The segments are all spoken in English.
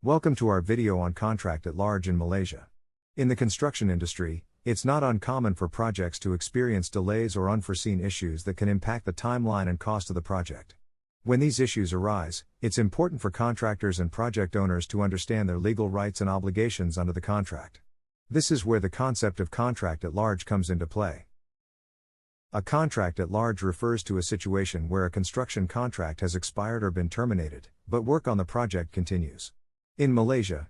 Welcome to our video on contract at large in Malaysia. In the construction industry, it's not uncommon for projects to experience delays or unforeseen issues that can impact the timeline and cost of the project. When these issues arise, it's important for contractors and project owners to understand their legal rights and obligations under the contract. This is where the concept of contract at large comes into play. A contract at large refers to a situation where a construction contract has expired or been terminated, but work on the project continues. In Malaysia,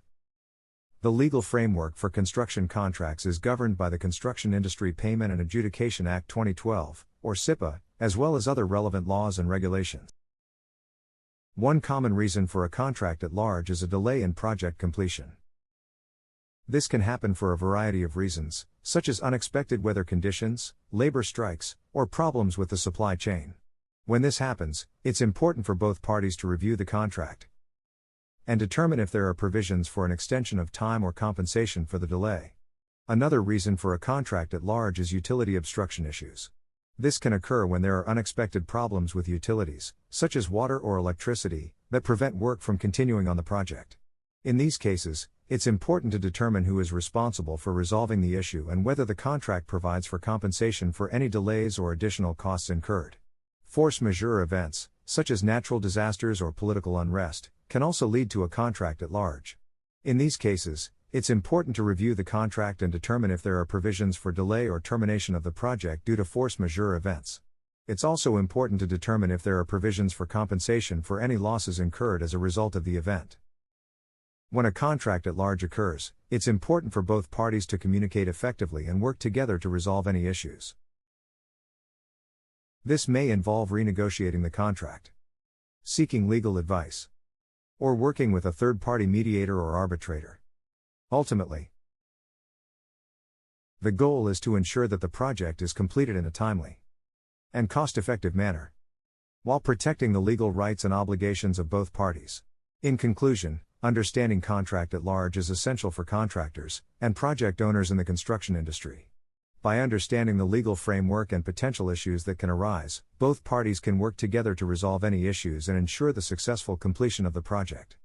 the legal framework for construction contracts is governed by the Construction Industry Payment and Adjudication Act 2012, or CIPA, as well as other relevant laws and regulations. One common reason for a contract at large is a delay in project completion. This can happen for a variety of reasons, such as unexpected weather conditions, labor strikes, or problems with the supply chain. When this happens, it's important for both parties to review the contract and determine if there are provisions for an extension of time or compensation for the delay. Another reason for a contract at large is utility obstruction issues. This can occur when there are unexpected problems with utilities, such as water or electricity, that prevent work from continuing on the project. In these cases, it's important to determine who is responsible for resolving the issue and whether the contract provides for compensation for any delays or additional costs incurred. Force majeure events, such as natural disasters or political unrest, can also lead to a contract at large. In these cases, it's important to review the contract and determine if there are provisions for delay or termination of the project due to force majeure events. It's also important to determine if there are provisions for compensation for any losses incurred as a result of the event. When a contract at large occurs, it's important for both parties to communicate effectively and work together to resolve any issues. This may involve renegotiating the contract, seeking legal advice, or working with a third-party mediator or arbitrator. Ultimately, the goal is to ensure that the project is completed in a timely and cost-effective manner, while protecting the legal rights and obligations of both parties. In conclusion, understanding contract at large is essential for contractors and project owners in the construction industry. By understanding the legal framework and potential issues that can arise, both parties can work together to resolve any issues and ensure the successful completion of the project.